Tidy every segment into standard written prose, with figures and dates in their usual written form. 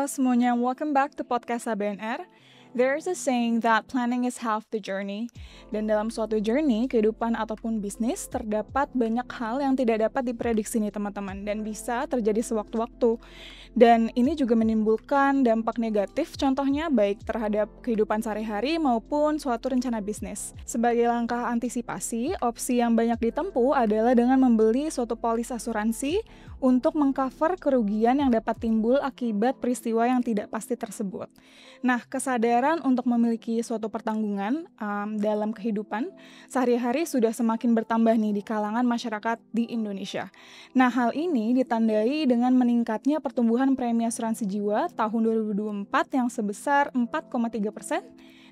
Halo semuanya, welcome back to podcast ABNR. There's a saying that planning is half the journey. Dan dalam suatu journey, kehidupan ataupun bisnis, terdapat banyak hal yang tidak dapat diprediksi nih teman-teman, dan bisa terjadi sewaktu-waktu. Dan ini juga menimbulkan dampak negatif, contohnya baik terhadap kehidupan sehari-hari maupun suatu rencana bisnis. Sebagai langkah antisipasi, opsi yang banyak ditempuh adalah dengan membeli suatu polis asuransi untuk mengcover kerugian yang dapat timbul akibat peristiwa yang tidak pasti tersebut. Nah, kesadaran untuk memiliki suatu pertanggungan dalam kehidupan sehari-hari sudah semakin bertambah nih di kalangan masyarakat di Indonesia. Nah, hal ini ditandai dengan meningkatnya pertumbuhan premi asuransi jiwa tahun 2024 yang sebesar 4,3%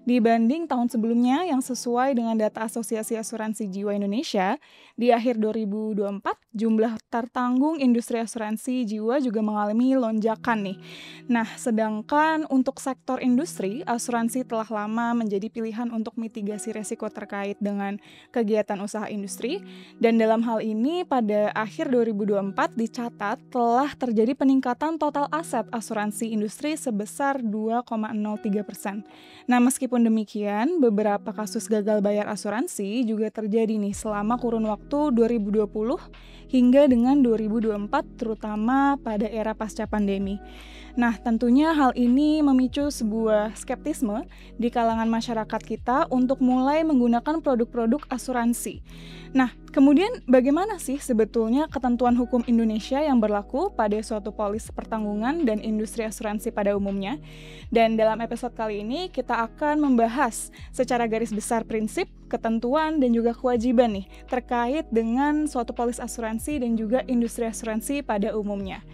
dibanding tahun sebelumnya yang sesuai dengan data Asosiasi Asuransi Jiwa Indonesia. Di akhir 2024, jumlah tertanggung industri asuransi jiwa juga mengalami lonjakan nih. Nah, sedangkan untuk sektor industri, asuransi telah lama menjadi pilihan untuk mitigasi resiko terkait dengan kegiatan usaha industri. Dan dalam hal ini, pada akhir 2024 dicatat telah terjadi peningkatan total aset asuransi industri sebesar 2,03%. Nah, meskipun demikian, beberapa kasus gagal bayar asuransi juga terjadi nih selama kurun waktu 2020 hingga dengan 2024, terutama pada era pasca pandemi. Nah, tentunya hal ini memicu sebuah skeptisme di kalangan masyarakat kita untuk mulai menggunakan produk-produk asuransi. Nah, kemudian bagaimana sih sebetulnya ketentuan hukum Indonesia yang berlaku pada suatu polis pertanggungan dan industri asuransi pada umumnya? Dan dalam episode kali ini kita akan membahas secara garis besar prinsip, ketentuan, dan juga kewajiban nih terkait dengan suatu polis asuransi dan juga industri asuransi pada umumnya.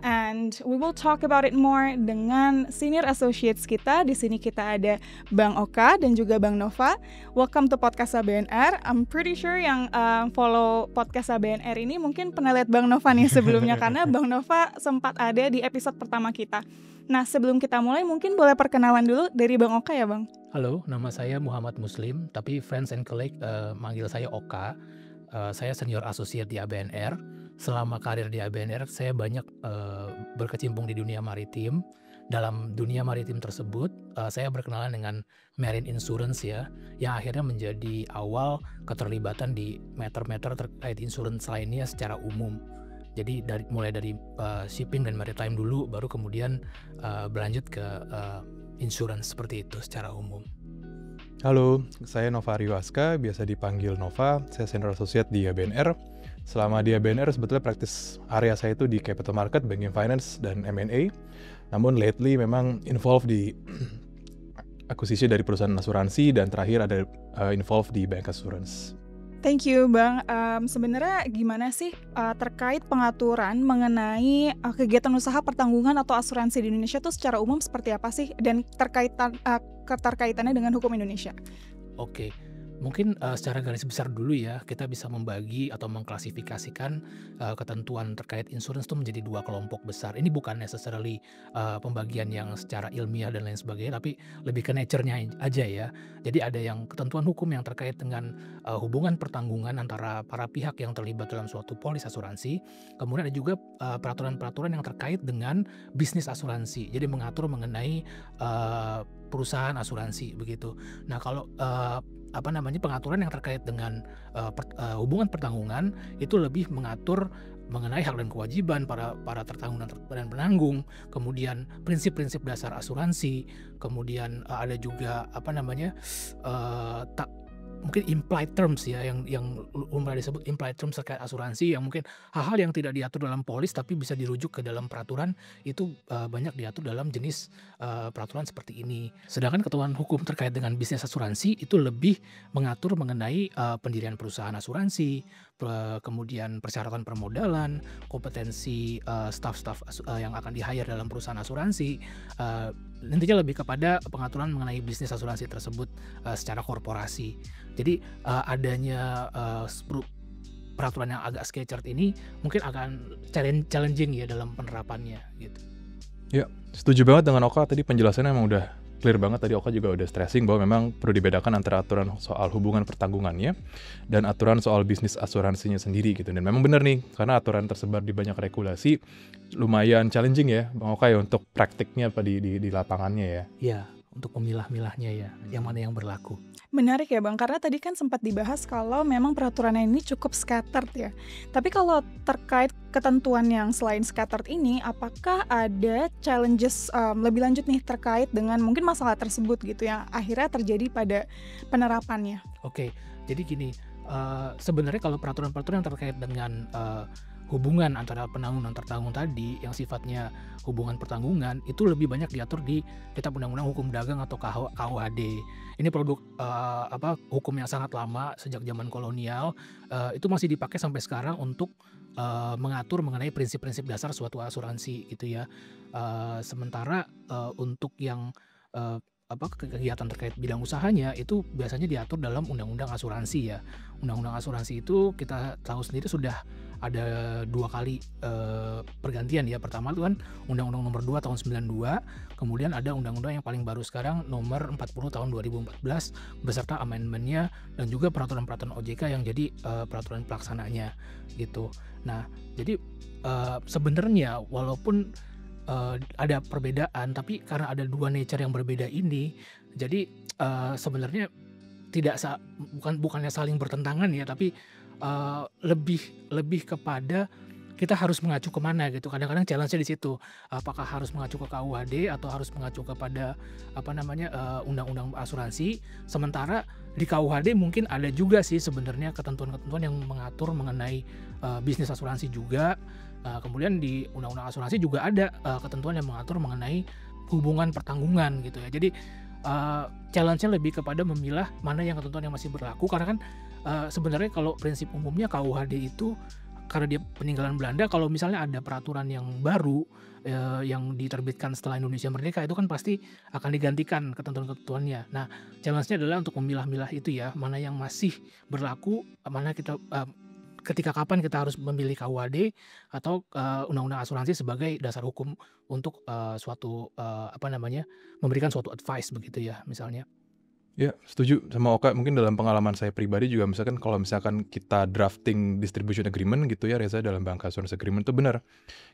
And we will talk about it more dengan senior associates kita. Di sini kita ada Bang Oka dan juga Bang Nova. Welcome to podcast ABNR. I'm pretty sure yang follow podcast ABNR ini mungkin pernah lihat Bang Nova nih sebelumnya karena Bang Nova sempat ada di episode pertama kita. Nah, sebelum kita mulai mungkin boleh perkenalan dulu dari Bang Oka ya, Bang? Halo, nama saya Muhammad Muslim, tapi friends and colleague manggil saya Oka. Saya senior associate di ABNR. Selama karir di ABNR, saya banyak berkecimpung di dunia maritim. Dalam dunia maritim tersebut, saya berkenalan dengan marine insurance ya, yang akhirnya menjadi awal keterlibatan di matter-matter terkait insurance lainnya secara umum. Jadi mulai dari shipping dan maritime dulu, baru kemudian berlanjut ke insurance seperti itu secara umum. Halo, saya Nova Riwaska, biasa dipanggil Nova. Saya senior associate di ABNR. Selama di ABNR sebetulnya praktis area saya itu di capital market, banking finance, dan M&A. Namun lately memang involved di akuisisi dari perusahaan asuransi dan terakhir ada involved di bank assurance. Thank you, Bang. Sebenarnya gimana sih terkait pengaturan mengenai kegiatan usaha pertanggungan atau asuransi di Indonesia itu secara umum seperti apa sih? Dan keterkaitannya dengan hukum Indonesia? Oke. Mungkin secara garis besar dulu ya, kita bisa membagi atau mengklasifikasikan ketentuan terkait insurance itu menjadi dua kelompok besar. Ini bukan necessarily pembagian yang secara ilmiah dan lain sebagainya, tapi lebih ke nature-nya aja ya. Jadi ada yang ketentuan hukum yang terkait dengan hubungan pertanggungan antara para pihak yang terlibat dalam suatu polis asuransi. Kemudian ada juga peraturan-peraturan yang terkait dengan bisnis asuransi. Jadi mengatur mengenai perusahaan asuransi begitu. Nah, kalau pengaturan yang terkait dengan hubungan pertanggungan itu lebih mengatur mengenai hak dan kewajiban para tertanggung dan penanggung, kemudian prinsip-prinsip dasar asuransi, kemudian ada juga mungkin implied terms ya, yang umumnya disebut implied terms terkait asuransi, yang mungkin hal-hal yang tidak diatur dalam polis tapi bisa dirujuk ke dalam peraturan, itu banyak diatur dalam jenis peraturan seperti ini. Sedangkan ketentuan hukum terkait dengan bisnis asuransi itu lebih mengatur mengenai pendirian perusahaan asuransi, kemudian persyaratan permodalan, kompetensi staff-staff yang akan di-hire dalam perusahaan asuransi. Intinya lebih kepada pengaturan mengenai bisnis asuransi tersebut secara korporasi. Jadi adanya peraturan yang agak sketched ini mungkin akan challenging ya dalam penerapannya gitu. Ya, setuju banget dengan Oka, tadi penjelasannya emang udah clear banget tadi Oka juga udah stressing bahwa memang perlu dibedakan antara aturan soal hubungan pertanggungannya dan aturan soal bisnis asuransinya sendiri gitu. Dan memang benar nih, karena aturan tersebar di banyak regulasi lumayan challenging ya Bang Oka ya untuk praktiknya di lapangannya ya. Ya, untuk memilah-milahnya ya, yang mana yang berlaku. Menarik ya Bang, karena tadi kan sempat dibahas kalau memang peraturannya ini cukup scattered ya. Tapi kalau terkait ketentuan yang selain scattered ini, apakah ada challenges lebih lanjut nih terkait dengan mungkin masalah tersebut gitu yang akhirnya terjadi pada penerapannya? Oke, jadi gini, sebenarnya kalau peraturan-peraturan yang terkait dengan hubungan antara penanggung dan tertanggung tadi yang sifatnya hubungan pertanggungan itu lebih banyak diatur di Kitab Undang-Undang Hukum Dagang atau KUHD. Ini produk hukum yang sangat lama sejak zaman kolonial, itu masih dipakai sampai sekarang untuk mengatur mengenai prinsip-prinsip dasar suatu asuransi gitu ya. Sementara untuk yang kegiatan terkait bidang usahanya itu biasanya diatur dalam undang-undang asuransi ya. Undang-undang asuransi itu kita tahu sendiri sudah ada 2 kali pergantian ya. Pertama itu kan Undang-Undang Nomor 2 tahun 92, kemudian ada undang-undang yang paling baru sekarang Nomor 40 tahun 2014 beserta amendmentnya dan juga peraturan-peraturan OJK yang jadi peraturan pelaksananya gitu. Nah, jadi sebenarnya walaupun ada perbedaan, tapi karena ada 2 nature yang berbeda ini, jadi sebenarnya bukannya saling bertentangan ya, tapi lebih kepada kita harus mengacu kemana gitu. Kadang-kadang challenge-nya di situ. Apakah harus mengacu ke KUHD atau harus mengacu kepada undang-undang asuransi? Sementara di KUHD mungkin ada juga sih sebenarnya ketentuan-ketentuan yang mengatur mengenai bisnis asuransi juga. Kemudian di undang-undang asuransi juga ada ketentuan yang mengatur mengenai hubungan pertanggungan gitu ya. Jadi challenge-nya lebih kepada memilah mana yang ketentuan yang masih berlaku, karena kan sebenarnya kalau prinsip umumnya KUHD itu karena dia peninggalan Belanda, kalau misalnya ada peraturan yang baru yang diterbitkan setelah Indonesia merdeka itu kan pasti akan digantikan ketentuan-ketentuannya. Nah, challenge-nya adalah untuk memilah-milah itu ya, mana yang masih berlaku, mana kita ketika kapan kita harus memilih KUHD atau undang-undang asuransi sebagai dasar hukum untuk memberikan suatu advice begitu ya misalnya. Ya, setuju sama Oka. Mungkin dalam pengalaman saya pribadi juga misalkan kalau misalkan kita drafting distribution agreement gitu ya Reza, dalam bank assurance agreement itu benar.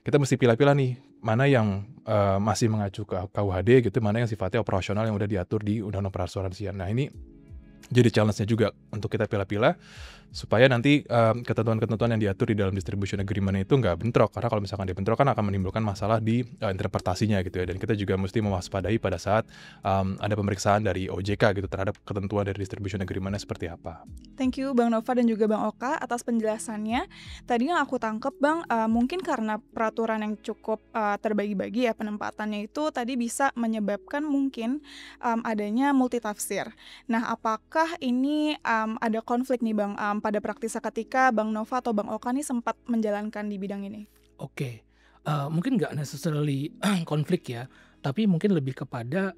Kita mesti pilih-pilih nih, mana yang masih mengacu ke KUHD gitu, mana yang sifatnya operasional yang udah diatur di undang-undang perasuransian. Nah, ini jadi challenge-nya juga untuk kita pilih-pilih supaya nanti ketentuan-ketentuan yang diatur di dalam distribution agreement itu nggak bentrok, karena kalau misalkan dia bentrok kan akan menimbulkan masalah di interpretasinya gitu ya. Dan kita juga mesti mewaspadai pada saat ada pemeriksaan dari OJK gitu terhadap ketentuan dari distribution agreement-nya seperti apa. Thank you Bang Nova dan juga Bang Oka atas penjelasannya. Tadi yang aku tangkep Bang, mungkin karena peraturan yang cukup terbagi-bagi ya penempatannya itu tadi bisa menyebabkan mungkin adanya multitafsir. Nah, apakah ini ada konflik nih Bang pada praktisnya ketika Bang Nova atau Bang Oka nih sempat menjalankan di bidang ini? Oke, mungkin nggak necessarily konflik ya, tapi mungkin lebih kepada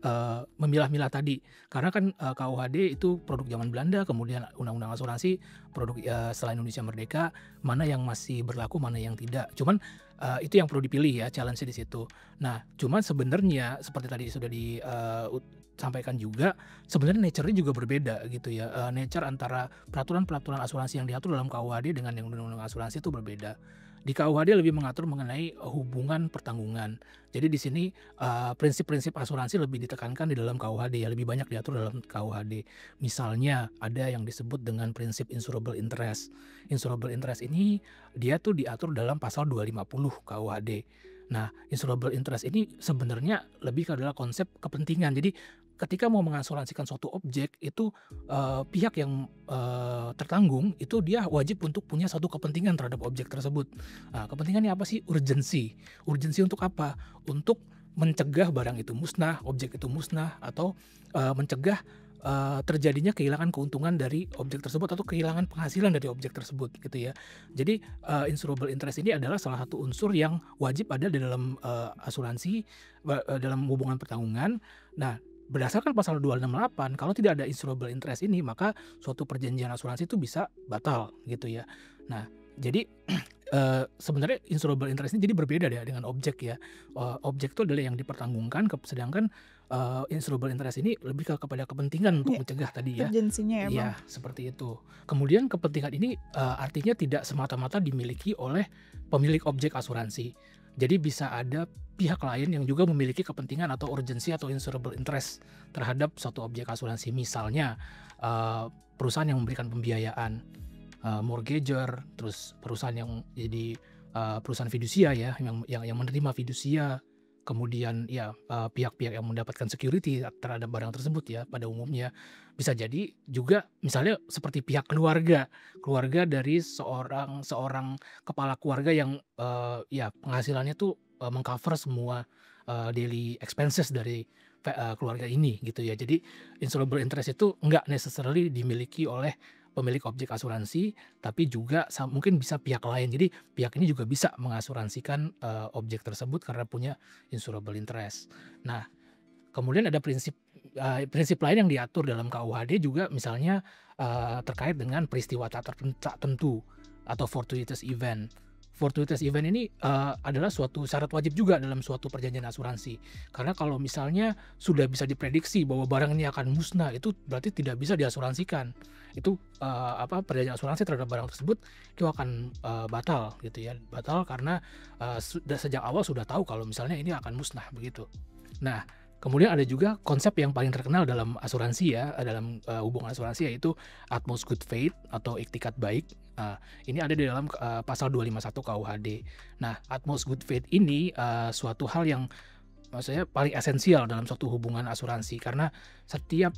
memilah-milah tadi. Karena kan KUHD itu produk zaman Belanda, kemudian undang-undang asuransi produk setelah Indonesia merdeka, mana yang masih berlaku, mana yang tidak. Cuman itu yang perlu dipilih ya, challenge di situ. Nah, cuman sebenarnya seperti tadi sudah disampaikan juga, sebenarnya nature-nya juga berbeda gitu ya. Nature antara peraturan-peraturan asuransi yang diatur dalam KUHD dengan yang undang-undang asuransi itu berbeda. Di KUHD lebih mengatur mengenai hubungan pertanggungan. Jadi di sini prinsip-prinsip asuransi lebih ditekankan di dalam KUHD ya, lebih banyak diatur dalam KUHD. Misalnya ada yang disebut dengan prinsip insurable interest. Insurable interest ini dia tuh diatur dalam pasal 250 KUHD. Nah, insurable interest ini sebenarnya lebih ke adalah konsep kepentingan. Jadi ketika mau mengasuransikan suatu objek itu pihak yang tertanggung itu dia wajib untuk punya satu kepentingan terhadap objek tersebut. Nah, kepentingannya apa sih? Urgensi. Urgensi untuk apa? Untuk mencegah barang itu musnah, objek itu musnah, atau mencegah terjadinya kehilangan keuntungan dari objek tersebut atau kehilangan penghasilan dari objek tersebut gitu ya. Jadi insurable interest ini adalah salah satu unsur yang wajib ada di dalam asuransi dalam hubungan pertanggungan. Nah, berdasarkan pasal 268, kalau tidak ada insurable interest ini, maka suatu perjanjian asuransi itu bisa batal gitu ya. Nah, jadi sebenarnya insurable interest ini jadi berbeda ya dengan objek ya. Objek itu adalah yang dipertanggungkan, sedangkan insurable interest ini lebih kepada kepentingan untuk Iya, mencegah tadi ya. urgensinya ya Bang. Iya, seperti itu. Kemudian kepentingan ini artinya tidak semata-mata dimiliki oleh pemilik objek asuransi. Jadi bisa ada pihak lain yang juga memiliki kepentingan atau urgensi atau insurable interest terhadap suatu objek asuransi. Misalnya perusahaan yang memberikan pembiayaan, mortgager, terus perusahaan yang jadi perusahaan fidusia ya, yang menerima fidusia, kemudian ya pihak-pihak yang mendapatkan security terhadap barang tersebut ya pada umumnya. Bisa jadi juga misalnya seperti pihak keluarga dari seorang kepala keluarga yang ya penghasilannya tuh mengcover semua daily expenses dari keluarga ini gitu ya. Jadi insurable interest itu nggak necessarily dimiliki oleh pemilik objek asuransi, tapi juga mungkin bisa pihak lain. Jadi pihak ini juga bisa mengasuransikan objek tersebut karena punya insurable interest. Nah, kemudian ada prinsip lain yang diatur dalam KUHD juga, misalnya terkait dengan peristiwa tak tertentu atau fortuitous event. Fortuitous event ini adalah suatu syarat wajib juga dalam suatu perjanjian asuransi. Karena kalau misalnya sudah bisa diprediksi bahwa barang ini akan musnah, itu berarti tidak bisa diasuransikan. Itu perjanjian asuransi terhadap barang tersebut itu akan batal gitu ya. Batal karena sejak awal sudah tahu kalau misalnya ini akan musnah begitu. Nah, kemudian ada juga konsep yang paling terkenal dalam asuransi ya, dalam hubungan asuransi, yaitu utmost good faith atau iktikat baik. Ini ada di dalam pasal 251 KUHD. Nah, utmost good faith ini suatu hal yang maksudnya paling esensial dalam suatu hubungan asuransi, karena setiap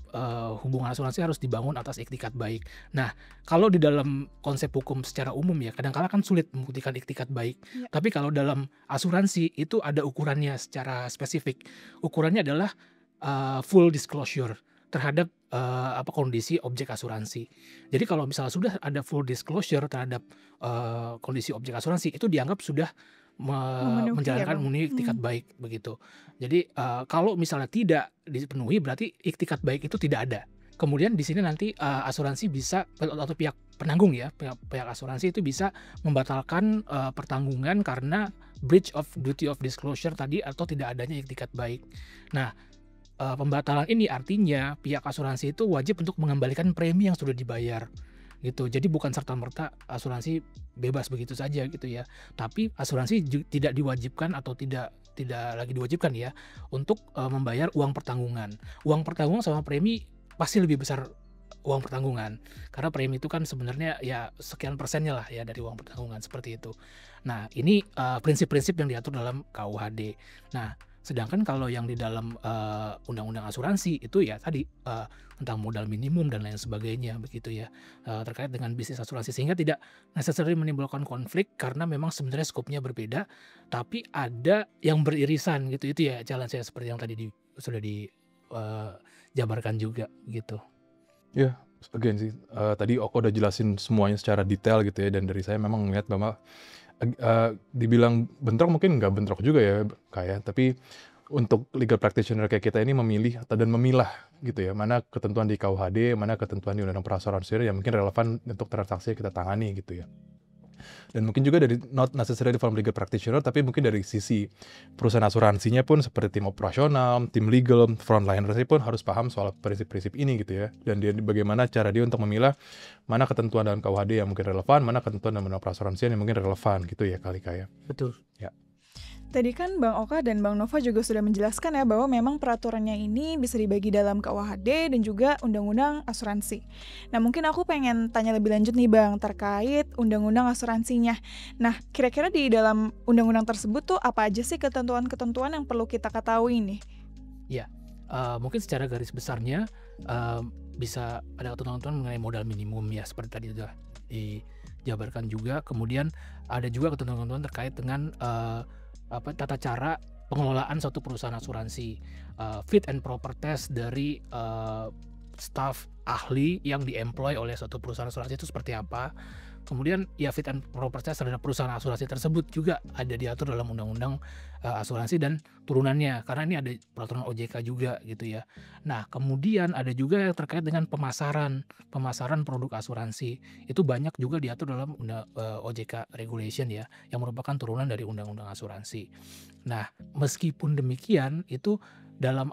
hubungan asuransi harus dibangun atas iktikat baik. Nah, kalau di dalam konsep hukum secara umum ya, kadang-kala kan sulit membuktikan iktikat baik. Ya. Tapi kalau dalam asuransi itu ada ukurannya secara spesifik. Ukurannya adalah full disclosure terhadap kondisi objek asuransi. Jadi kalau misalnya sudah ada full disclosure terhadap kondisi objek asuransi, itu dianggap sudah Memenuhi menjalankan ya, Bang? memenuhi iktikat baik begitu. Jadi kalau misalnya tidak dipenuhi, berarti iktikat baik itu tidak ada. Kemudian di sini nanti asuransi bisa, atau pihak penanggung ya, pihak asuransi itu bisa membatalkan pertanggungan karena breach of duty of disclosure tadi atau tidak adanya iktikat baik. Nah, pembatalan ini artinya pihak asuransi itu wajib untuk mengembalikan premi yang sudah dibayar gitu. Jadi bukan serta-merta asuransi bebas begitu saja gitu ya. Tapi asuransi tidak diwajibkan atau tidak lagi diwajibkan ya untuk membayar uang pertanggungan. Uang pertanggungan sama premi pasti lebih besar uang pertanggungan, karena premi itu kan sebenarnya ya sekian persennya lah ya dari uang pertanggungan, seperti itu. Nah, ini prinsip-prinsip yang diatur dalam KUHD. Nah, sedangkan kalau yang di dalam undang-undang asuransi itu ya tadi tentang modal minimum dan lain sebagainya begitu ya, terkait dengan bisnis asuransi, sehingga tidak necessarily menimbulkan konflik karena memang sebenarnya skopnya berbeda, tapi ada yang beririsan gitu. Itu ya jalan saya seperti yang tadi sudah dijabarkan juga gitu. Ya, again sih, tadi Oko udah jelasin semuanya secara detail gitu ya, dan dari saya memang melihat bahwa dibilang bentrok mungkin nggak bentrok juga ya kayak, tapi untuk legal practitioner kayak kita ini memilih dan memilah gitu ya, mana ketentuan di KUHD, mana ketentuan di undang-undang perasuransian yang mungkin relevan untuk transaksi yang kita tangani gitu ya. Dan mungkin juga dari not necessarily from legal practitioner, tapi mungkin dari sisi perusahaan asuransinya pun seperti tim operasional, tim legal, frontlinersnya pun harus paham soal prinsip-prinsip ini gitu ya. Dan dia bagaimana cara dia untuk memilah mana ketentuan dalam KUHD yang mungkin relevan, mana ketentuan dalam perasuransian yang mungkin relevan gitu ya kali kayak. Betul. Ya. Tadi kan Bang Oka dan Bang Nova juga sudah menjelaskan ya bahwa memang peraturannya ini bisa dibagi dalam KUHD dan juga undang-undang asuransi. Nah, mungkin aku pengen tanya lebih lanjut nih Bang terkait undang-undang asuransinya. Nah, kira-kira di dalam undang-undang tersebut tuh apa aja sih ketentuan-ketentuan yang perlu kita ketahui nih? Ya, mungkin secara garis besarnya bisa ada ketentuan mengenai modal minimum ya, seperti tadi sudah dijabarkan juga. Kemudian ada juga ketentuan-ketentuan terkait dengan tata cara pengelolaan suatu perusahaan asuransi, fit and proper test dari staf ahli yang diemploy oleh suatu perusahaan asuransi itu seperti apa. Kemudian ya fit and proper test terhadap perusahaan asuransi tersebut juga ada diatur dalam undang-undang asuransi dan turunannya, karena ini ada peraturan OJK juga gitu ya. Nah, kemudian ada juga yang terkait dengan pemasaran produk asuransi. Itu banyak juga diatur dalam OJK regulation ya, yang merupakan turunan dari undang-undang asuransi. Nah, meskipun demikian itu dalam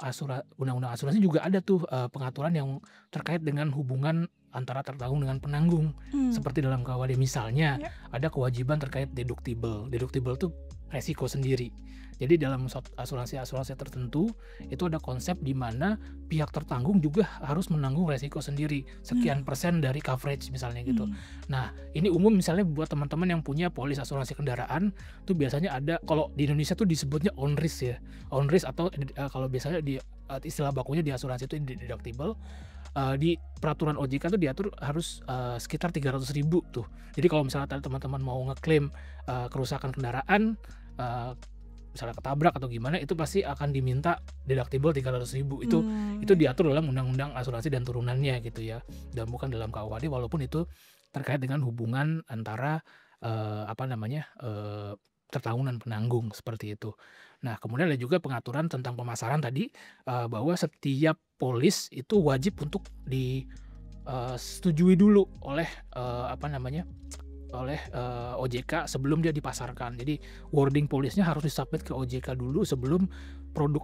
undang-undang asuransi juga ada tuh pengaturan yang terkait dengan hubungan antara tertanggung dengan penanggung. Seperti dalam KUHD misalnya ada kewajiban terkait deductible. Deductible itu resiko sendiri. Jadi dalam asuransi tertentu itu ada konsep di mana pihak tertanggung juga harus menanggung resiko sendiri, sekian persen dari coverage misalnya gitu. Nah, ini umum misalnya buat teman-teman yang punya polis asuransi kendaraan tuh biasanya ada, kalau di Indonesia tuh disebutnya on risk ya. On risk atau kalau biasanya di istilah bakunya di asuransi itu deductible. Di peraturan OJK tuh diatur harus sekitar 300.000 tuh. Jadi kalau misalnya teman-teman mau ngeklaim kerusakan kendaraan, misalnya ketabrak atau gimana, itu pasti akan diminta deductible 300.000. Itu diatur dalam undang-undang asuransi dan turunannya gitu ya, dan bukan dalam KUHD, walaupun itu terkait dengan hubungan antara tertanggung dan penanggung seperti itu. Nah, kemudian ada juga pengaturan tentang pemasaran tadi, bahwa setiap polis itu wajib untuk disetujui dulu oleh OJK sebelum dia dipasarkan. Jadi wording polisnya harus disubmit ke OJK dulu sebelum produk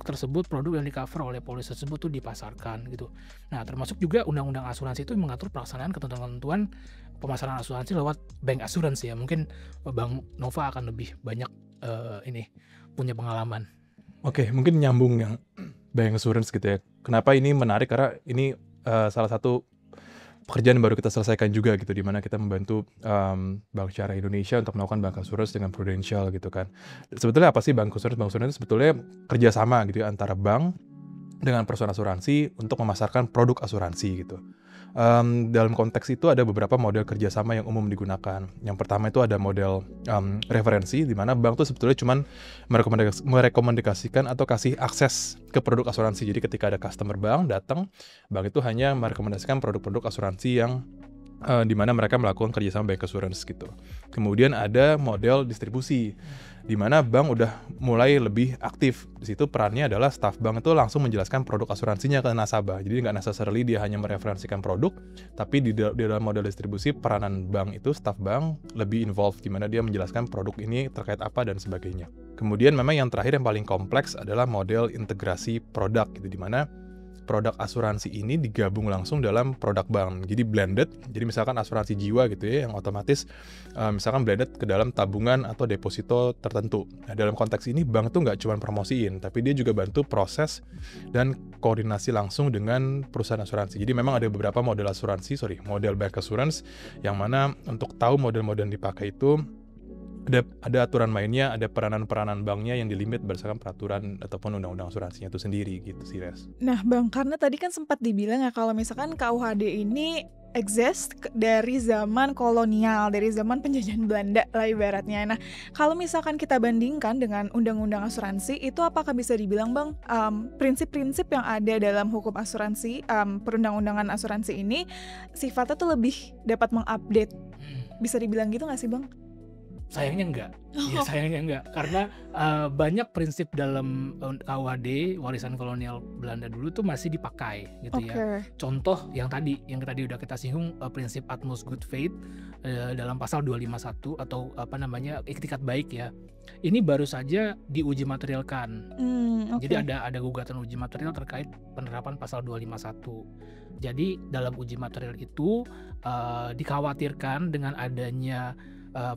yang di-cover oleh polis tersebut tuh dipasarkan gitu. Nah, termasuk juga undang-undang asuransi itu mengatur pelaksanaan ketentuan-ketentuan pemasaran asuransi lewat bank assurance ya. Mungkin Bang Nova akan lebih banyak punya pengalaman. Oke, mungkin nyambung yang bank assurance gitu ya. Kenapa ini menarik? Karena ini salah satu pekerjaan yang baru kita selesaikan juga gitu, di mana kita membantu Bank Syariah Indonesia untuk melakukan bank assurance dengan Prudential gitu kan. Sebetulnya apa sih bank assurance? Bank assurance itu sebetulnya kerjasama gitu ya, antara bank dengan perusahaan asuransi untuk memasarkan produk asuransi gitu. Dalam konteks itu ada beberapa model kerjasama yang umum digunakan. Yang pertama itu ada model referensi, di mana bank tuh sebetulnya cuma merekomendasikan atau kasih akses ke produk asuransi. Jadi ketika ada customer bank datang, bank itu hanya merekomendasikan produk-produk asuransi yang di mana mereka melakukan kerjasama bank assurance gitu. Kemudian ada model distribusi, di mana bank udah mulai lebih aktif. Di situ perannya adalah staff bank itu langsung menjelaskan produk asuransinya ke nasabah. Jadi nggak necessarily dia hanya mereferensikan produk, tapi di dalam model distribusi peranan bank itu, staff bank lebih involved, di mana dia menjelaskan produk ini terkait apa dan sebagainya. Kemudian memang yang terakhir yang paling kompleks adalah model integrasi produk gitu, di mana produk asuransi ini digabung langsung dalam produk bank. Jadi blended, jadi misalkan asuransi jiwa gitu ya, yang otomatis misalkan blended ke dalam tabungan atau deposito tertentu. Nah, dalam konteks ini bank tuh nggak cuma promosiin, tapi dia juga bantu proses dan koordinasi langsung dengan perusahaan asuransi. Jadi memang ada beberapa model bank assurance, yang mana untuk tahu model-model yang dipakai itu ada aturan mainnya, ada peranan-peranan banknya yang dilimit berdasarkan peraturan ataupun undang-undang asuransinya itu sendiri gitu sih, Res. Nah Bang, karena tadi kan sempat dibilang ya kalau misalkan KUHD ini exist dari zaman kolonial, dari zaman penjajahan Belanda lah ibaratnya. Nah, kalau misalkan kita bandingkan dengan undang-undang asuransi, itu apakah bisa dibilang Bang, prinsip-prinsip yang ada dalam hukum asuransi, perundang-undangan asuransi ini sifatnya tuh lebih dapat mengupdate? Bisa dibilang gitu nggak sih Bang? Sayangnya enggak, karena banyak prinsip dalam KUHD warisan kolonial Belanda dulu tuh masih dipakai gitu ya. Contoh yang tadi udah kita singgung, prinsip utmost good faith dalam pasal 251 atau iktikat baik ya. Ini baru saja diuji materialkan. Jadi ada gugatan uji material terkait penerapan pasal 251. Jadi dalam uji material itu dikhawatirkan dengan adanya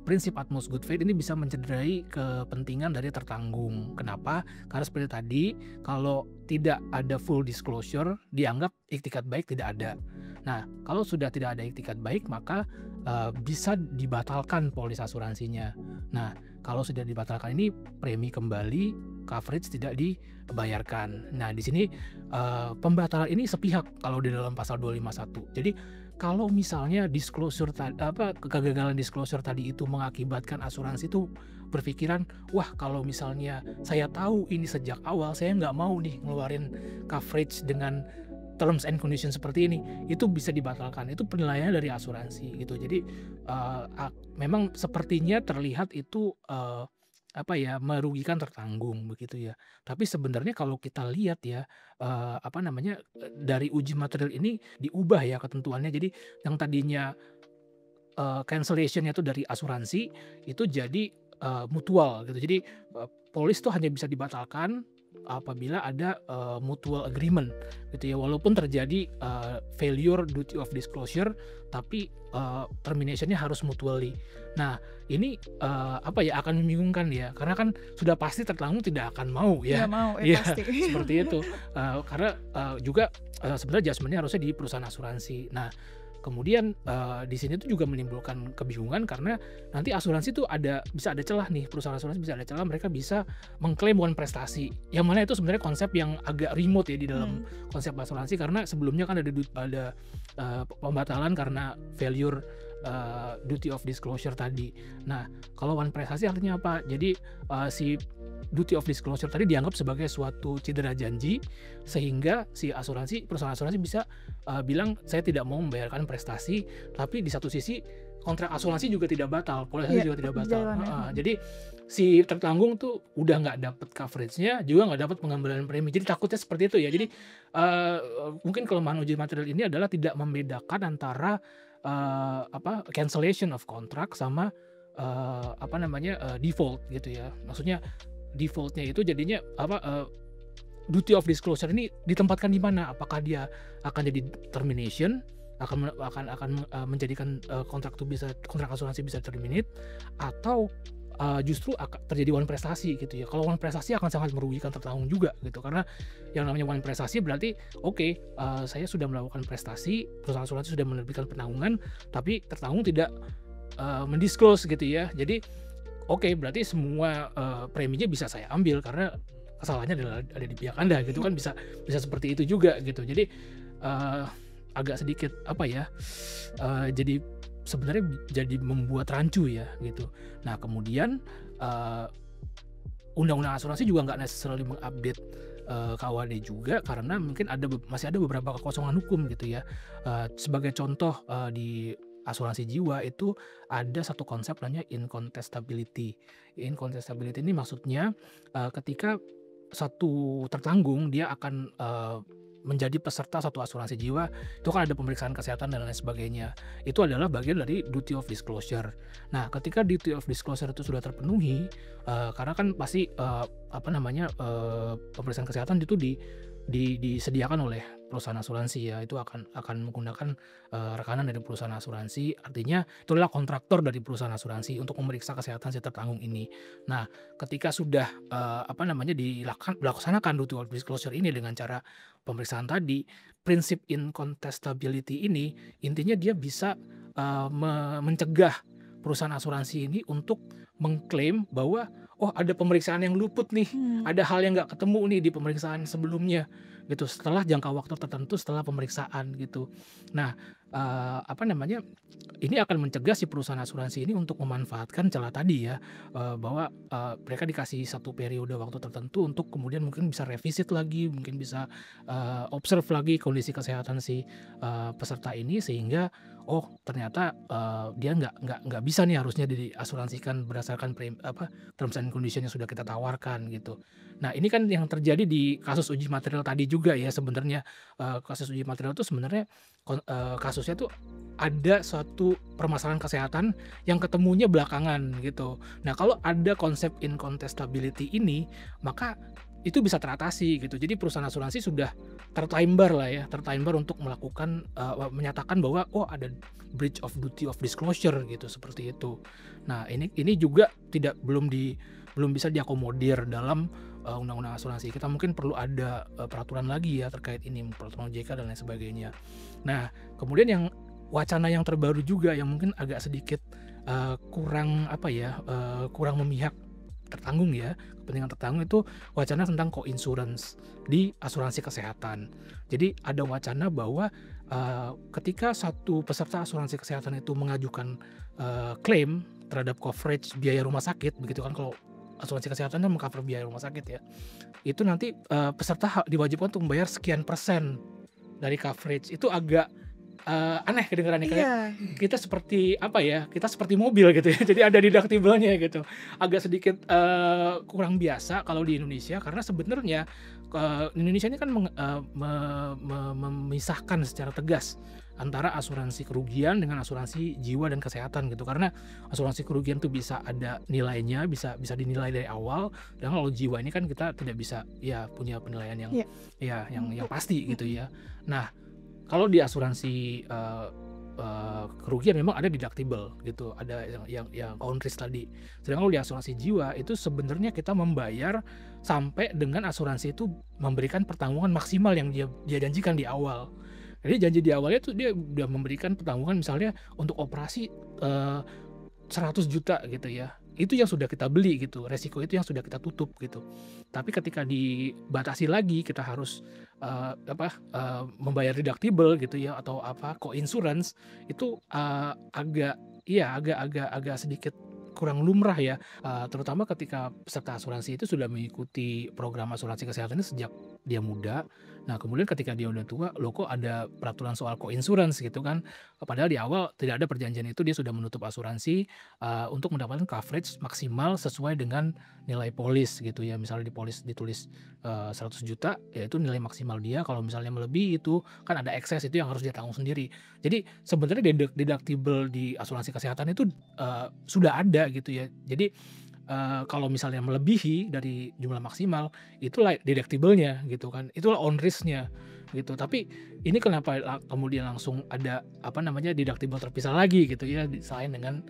prinsip utmost good faith ini bisa mencederai kepentingan dari tertanggung. Kenapa? Karena seperti tadi, kalau tidak ada full disclosure, dianggap iktikat baik tidak ada. Nah, kalau sudah tidak ada iktikat baik, maka bisa dibatalkan polis asuransinya. Nah, kalau sudah dibatalkan ini, premi kembali, coverage tidak dibayarkan. Nah, di sini pembatalan ini sepihak kalau di dalam pasal 251. Jadi kalau misalnya kegagalan disclosure tadi itu mengakibatkan asuransi itu berpikiran, wah kalau misalnya saya tahu ini sejak awal, saya nggak mau nih ngeluarin coverage dengan terms and conditions seperti ini itu bisa dibatalkan. Itu penilaiannya dari asuransi gitu. Jadi memang sepertinya terlihat itu merugikan tertanggung begitu ya. Tapi sebenarnya kalau kita lihat ya dari uji material ini diubah ya ketentuannya. Jadi yang tadinya cancellation-nya itu dari asuransi itu jadi mutual gitu. Jadi polis tuh hanya bisa dibatalkan apabila ada mutual agreement gitu ya, walaupun terjadi failure duty of disclosure tapi termination-nya harus mutually. Nah ini akan membingungkan ya, karena kan sudah pasti tertanggung tidak akan mau ya. Nggak mau, Iya, pasti. seperti itu. Karena juga sebenarnya adjustment-nya harusnya di perusahaan asuransi. Nah kemudian di sini tuh juga menimbulkan kebingungan karena nanti asuransi tuh bisa ada celah nih, perusahaan asuransi bisa ada celah, mereka bisa mengklaim one prestasi. Yang mana itu sebenarnya konsep yang agak remote ya di dalam konsep asuransi, karena sebelumnya kan ada pembatalan karena failure duty of disclosure tadi. Nah, kalau one prestasi artinya apa? Jadi si duty of disclosure tadi dianggap sebagai suatu cedera janji, sehingga perusahaan asuransi bisa bilang saya tidak mau membayarkan prestasi, tapi di satu sisi kontrak asuransi juga tidak batal, polisi juga tidak batal. Jadi si tertanggung tuh udah nggak dapat coverage-nya, juga nggak dapat pengembalian premi. Jadi takutnya seperti itu ya. Jadi mungkin kelemahan uji material ini adalah tidak membedakan antara cancellation of contract sama default gitu ya. Maksudnya defaultnya itu jadinya duty of disclosure ini ditempatkan di mana? Apakah dia akan jadi termination, akan menjadikan kontrak asuransi bisa terminate, atau justru terjadi one prestasi gitu ya. Kalau one prestasi akan sangat merugikan tertanggung juga gitu, karena yang namanya one prestasi berarti saya sudah melakukan prestasi, perusahaan asuransi sudah menerbitkan penanggungan, tapi tertanggung tidak mendisclose gitu ya. Jadi berarti semua preminya bisa saya ambil karena kesalahannya ada di pihak Anda gitu kan, bisa seperti itu juga gitu. Jadi agak sedikit jadi sebenarnya jadi membuat rancu ya gitu. Nah kemudian undang-undang asuransi juga nggak necessarily mengupdate KUHD juga, karena mungkin masih ada beberapa kekosongan hukum gitu ya. Sebagai contoh di asuransi jiwa itu ada satu konsep namanya incontestability. Incontestability ini maksudnya ketika satu tertanggung dia akan menjadi peserta satu asuransi jiwa, itu kan ada pemeriksaan kesehatan dan lain sebagainya. Itu adalah bagian dari duty of disclosure. Nah, ketika duty of disclosure itu sudah terpenuhi, karena kan pasti pemeriksaan kesehatan itu disediakan oleh perusahaan asuransi ya, itu akan menggunakan rekanan dari perusahaan asuransi, artinya itu adalah kontraktor dari perusahaan asuransi untuk memeriksa kesehatan si tertanggung ini. Nah, ketika sudah dilaksanakan duty of disclosure ini dengan cara pemeriksaan tadi, prinsip incontestability ini intinya dia bisa mencegah perusahaan asuransi ini untuk mengklaim bahwa ada pemeriksaan yang luput nih, ada hal yang nggak ketemu nih di pemeriksaan sebelumnya gitu, setelah jangka waktu tertentu setelah pemeriksaan gitu. Nah ini akan mencegah si perusahaan asuransi ini untuk memanfaatkan celah tadi ya, bahwa mereka dikasih satu periode waktu tertentu untuk kemudian mungkin bisa revisit lagi, mungkin bisa observe lagi kondisi kesehatan si peserta ini, sehingga ternyata dia nggak bisa nih harusnya diasuransikan berdasarkan terms and condition yang sudah kita tawarkan gitu. Nah ini kan yang terjadi di kasus uji material tadi juga ya sebenarnya. Kasus uji material itu sebenarnya kasusnya tuh ada suatu permasalahan kesehatan yang ketemunya belakangan gitu. Nah kalau ada konsep incontestability ini, maka itu bisa teratasi gitu. Jadi perusahaan asuransi sudah tertimer untuk melakukan menyatakan bahwa ada breach of duty of disclosure gitu, seperti itu. Nah ini juga belum bisa diakomodir dalam undang-undang asuransi. Kita mungkin perlu ada peraturan lagi ya terkait ini, peraturan OJK dan lain sebagainya. Nah kemudian yang wacana yang terbaru juga yang mungkin agak sedikit kurang memihak tertanggung ya, kepentingan tertanggung, itu wacana tentang co-insurance di asuransi kesehatan. Jadi ada wacana bahwa ketika satu peserta asuransi kesehatan itu mengajukan klaim terhadap coverage biaya rumah sakit, begitu kan, kalau asuransi kesehatan kan mengcover biaya rumah sakit ya, itu nanti peserta diwajibkan untuk membayar sekian persen dari coverage itu agak aneh kedengarannya, kayak kita seperti apa ya, kita seperti mobil gitu ya. Jadi ada deductible-nya gitu. Agak sedikit kurang biasa kalau di Indonesia, karena sebenarnya Indonesia ini kan memisahkan secara tegas antara asuransi kerugian dengan asuransi jiwa dan kesehatan gitu. Karena asuransi kerugian tuh bisa ada nilainya, bisa dinilai dari awal, dan kalau jiwa ini kan kita tidak bisa ya punya penilaian yang yang pasti gitu ya. Nah, kalau di asuransi kerugian memang ada deductible gitu, ada yang own risk tadi. Sedangkan kalau di asuransi jiwa itu sebenarnya kita membayar sampai dengan asuransi itu memberikan pertanggungan maksimal yang dia janjikan di awal. Jadi janji di awalnya tuh dia udah memberikan pertanggungan misalnya untuk operasi 100 juta gitu ya. Itu yang sudah kita beli gitu, resiko itu yang sudah kita tutup gitu. Tapi ketika dibatasi lagi, kita harus membayar deductible gitu ya, atau co-insurance itu agak sedikit kurang lumrah ya, terutama ketika peserta asuransi itu sudah mengikuti program asuransi kesehatan ini sejak dia muda. Nah, kemudian ketika dia udah tua, loh kok ada peraturan soal co-insurance gitu kan. Padahal di awal tidak ada perjanjian itu, dia sudah menutup asuransi untuk mendapatkan coverage maksimal sesuai dengan nilai polis gitu ya. Misalnya di polis ditulis 100 juta, ya itu nilai maksimal dia. Kalau misalnya melebihi itu kan ada excess, itu yang harus dia tanggung sendiri. Jadi sebenarnya deductible di asuransi kesehatan itu sudah ada gitu ya. Jadi kalau misalnya melebihi dari jumlah maksimal, itulah deductible-nya gitu kan, itulah on risk-nya gitu. Tapi ini kenapa kemudian langsung ada deductible terpisah lagi gitu ya, selain dengan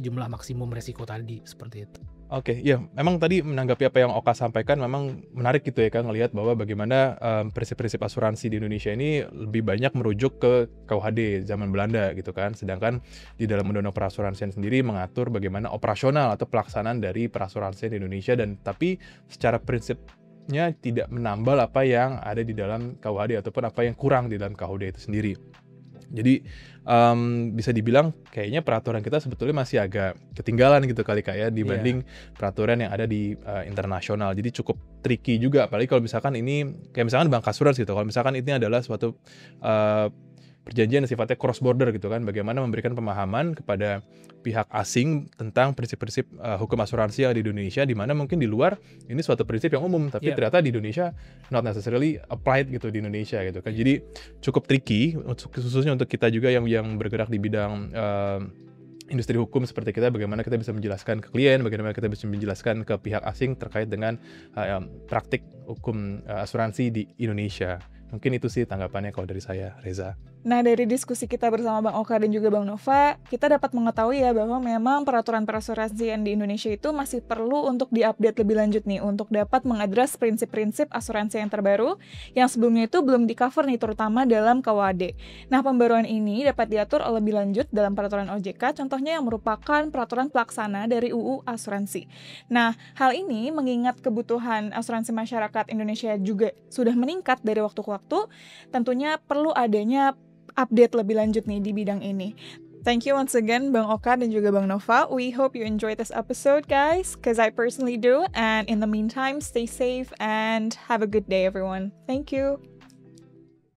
jumlah maksimum resiko tadi, seperti itu. Oke, ya memang tadi menanggapi apa yang Oka sampaikan memang menarik gitu ya Kak, ngelihat bahwa bagaimana prinsip-prinsip asuransi di Indonesia ini lebih banyak merujuk ke KUHD zaman Belanda gitu kan. Sedangkan di dalam Undang-Undang Perasuransian sendiri mengatur bagaimana operasional atau pelaksanaan dari perasuransian di Indonesia, dan tapi secara prinsipnya tidak menambal apa yang ada di dalam KUHD ataupun apa yang kurang di dalam KUHD itu sendiri. Jadi bisa dibilang kayaknya peraturan kita sebetulnya masih agak ketinggalan gitu kali Kak ya, dibanding peraturan yang ada di internasional. Jadi cukup tricky juga, apalagi kalau misalkan ini kayak misalkan bancassurance gitu. Kalau misalkan ini adalah suatu perjanjian yang sifatnya cross border gitu kan, bagaimana memberikan pemahaman kepada pihak asing tentang prinsip-prinsip hukum asuransi yang di Indonesia, di mana mungkin di luar ini suatu prinsip yang umum, tapi ternyata di Indonesia not necessarily applied gitu di Indonesia gitu kan. Jadi cukup tricky khususnya untuk kita juga yang bergerak di bidang industri hukum seperti kita, bagaimana kita bisa menjelaskan ke klien, bagaimana kita bisa menjelaskan ke pihak asing terkait dengan praktik hukum asuransi di Indonesia. Mungkin itu sih tanggapannya kalau dari saya, Reza. Nah, dari diskusi kita bersama Bang Oka dan juga Bang Nova, kita dapat mengetahui ya bahwa memang peraturan perasuransian di Indonesia itu masih perlu untuk diupdate lebih lanjut nih, untuk dapat mengadres prinsip-prinsip asuransi yang terbaru yang sebelumnya itu belum di-cover nih, terutama dalam KUHD. Nah, pembaruan ini dapat diatur lebih lanjut dalam peraturan OJK, contohnya yang merupakan peraturan pelaksana dari UU Asuransi. Nah, hal ini mengingat kebutuhan asuransi masyarakat Indonesia juga sudah meningkat dari waktu ke waktu, tentunya perlu adanya update lebih lanjut nih di bidang ini. Thank you once again Bang Oka dan juga Bang Nova. We hope you enjoyed this episode, guys, because I personally do. And in the meantime, stay safe and have a good day, everyone. Thank you.